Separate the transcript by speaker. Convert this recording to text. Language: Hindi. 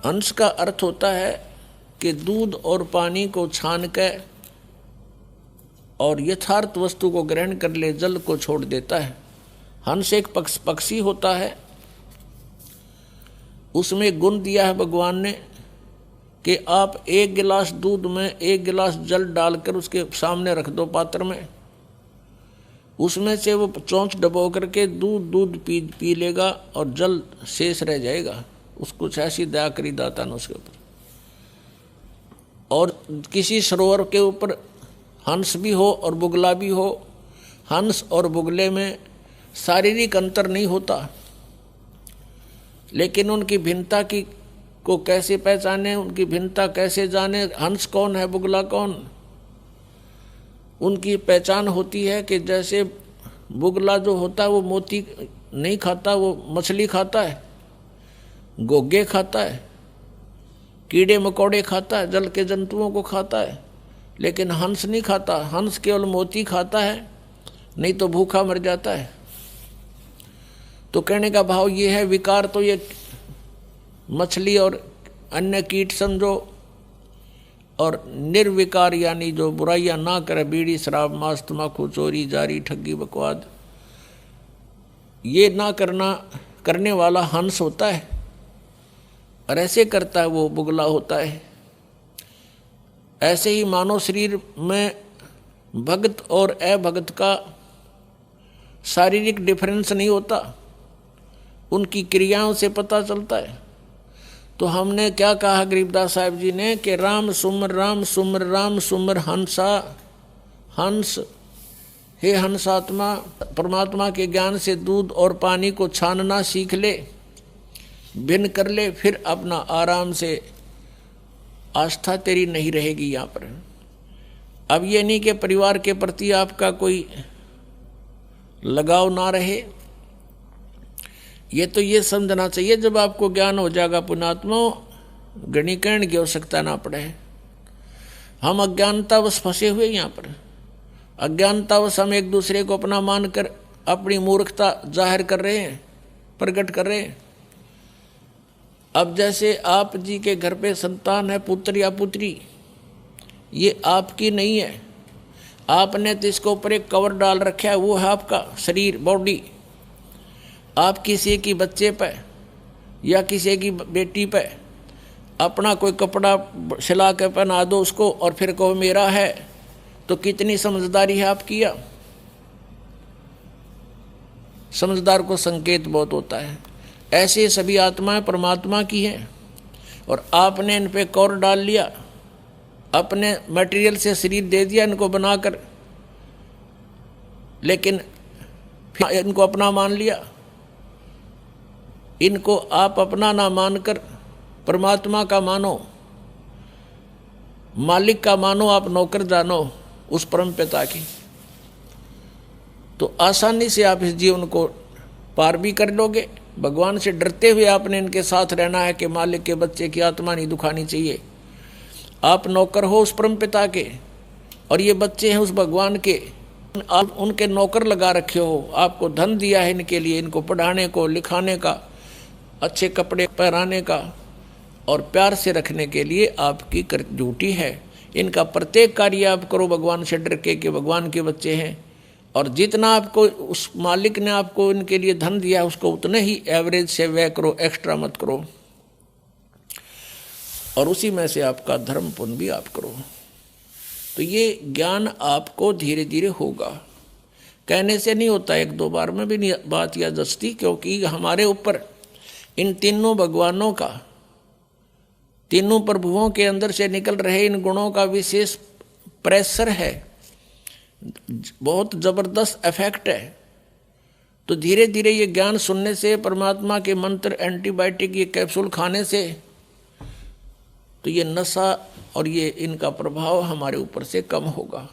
Speaker 1: हंस का अर्थ होता है कि दूध और पानी को छान के और यथार्थ वस्तु को ग्रहण कर ले, जल को छोड़ देता है। हंस एक पक्षी होता है, उसमें गुण दिया है भगवान ने कि आप एक गिलास दूध में एक गिलास जल डालकर उसके सामने रख दो पात्र में, उसमें से वो चोंच डबो करके दूध पी लेगा और जल शेष रह जाएगा। उसको ऐसी दया करी दाता ने उसके ऊपर। और किसी सरोवर के ऊपर हंस भी हो और बुगला भी हो, हंस और बुगले में शारीरिक अंतर नहीं होता, लेकिन उनकी भिन्नता को कैसे पहचाने, उनकी भिन्नता कैसे जाने, हंस कौन है बुगला कौन। उनकी पहचान होती है कि जैसे बुगला जो होता है वो मोती नहीं खाता, वो मछली खाता है, गोगे खाता है, कीड़े मकोड़े खाता है, जल के जंतुओं को खाता है, लेकिन हंस नहीं खाता। हंस केवल मोती खाता है, नहीं तो भूखा मर जाता है। तो कहने का भाव ये है, विकार तो ये मछली और अन्य कीट समझो, और निर्विकार यानी जो बुराइयां ना करे, बीड़ी शराब मांस तम्बाकू चोरी जारी ठगी बकवाद, ये ना करने वाला हंस होता है, और ऐसे करता है वो बुगला होता है। ऐसे ही मानव शरीर में भगत और अभगत का शारीरिक डिफरेंस नहीं होता, उनकी क्रियाओं से पता चलता है। तो हमने क्या कहा गरीबदास साहिब जी ने कि राम सुमर राम सुमर राम सुमर हंसा। हंस, हे हंसात्मा, परमात्मा के ज्ञान से दूध और पानी को छानना सीख ले, भिन्न कर ले, फिर अपना आराम से आस्था तेरी नहीं रहेगी यहाँ पर। अब ये नहीं कि परिवार के प्रति आपका कोई लगाव ना रहे, ये तो ये समझना चाहिए जब आपको ज्ञान हो जाएगा पुण्यात्मा, गणीकरण की आवश्यकता ना पड़े। हम अज्ञानतावश फंसे हुए यहाँ पर, अज्ञानतावश हम एक दूसरे को अपना मानकर अपनी मूर्खता जाहिर कर रहे हैं, प्रकट कर रहे हैं। अब जैसे आप जी के घर पे संतान है, पुत्र या पुत्री, ये आपकी नहीं है, आपने तो इसके ऊपर एक कवर डाल रखा है, वो है आपका शरीर, बॉडी। आप किसी की बच्चे पे या किसी की बेटी पे अपना कोई कपड़ा सिला के पहना दो उसको और फिर कहो मेरा है, तो कितनी समझदारी है आपकी। या समझदार को संकेत बहुत होता है। ऐसे सभी आत्माएं परमात्मा की हैं, और आपने इन पे कौर डाल लिया, अपने मटेरियल से शरीर दे दिया इनको बनाकर, लेकिन इनको अपना मान लिया। इनको आप अपना ना मानकर परमात्मा का मानो, मालिक का मानो, आप नौकर जानो उस परम पिता की, तो आसानी से आप इस जीवन को पार भी कर लोगे। भगवान से डरते हुए आपने इनके साथ रहना है कि मालिक के बच्चे की आत्मा नहीं दुखानी चाहिए। आप नौकर हो उस परम पिता के, और ये बच्चे हैं उस भगवान के, आप उनके नौकर लगा रखे हो। आपको धन दिया है इनके लिए, इनको पढ़ाने को, लिखाने का, अच्छे कपड़े पहनाने का और प्यार से रखने के लिए आपकी ड्यूटी है। इनका प्रत्येक कार्य आप करो भगवान से डर के कि भगवान के बच्चे हैं, और जितना आपको उस मालिक ने आपको इनके लिए धन दिया है उसको उतने ही एवरेज से व्यय करो, एक्स्ट्रा मत करो, और उसी में से आपका धर्म पुण्य भी आप करो। तो ये ज्ञान आपको धीरे धीरे होगा, कहने से नहीं होता, एक दो बार में भी नहीं बात या जस्ती, क्योंकि हमारे ऊपर इन तीनों भगवानों का, तीनों प्रभुओं के अंदर से निकल रहे इन गुणों का विशेष प्रेशर है, बहुत जबरदस्त इफेक्ट है। तो धीरे धीरे ये ज्ञान सुनने से, परमात्मा के मंत्र, एंटीबायोटिक, ये कैप्सूल खाने से, तो ये नशा और ये इनका प्रभाव हमारे ऊपर से कम होगा।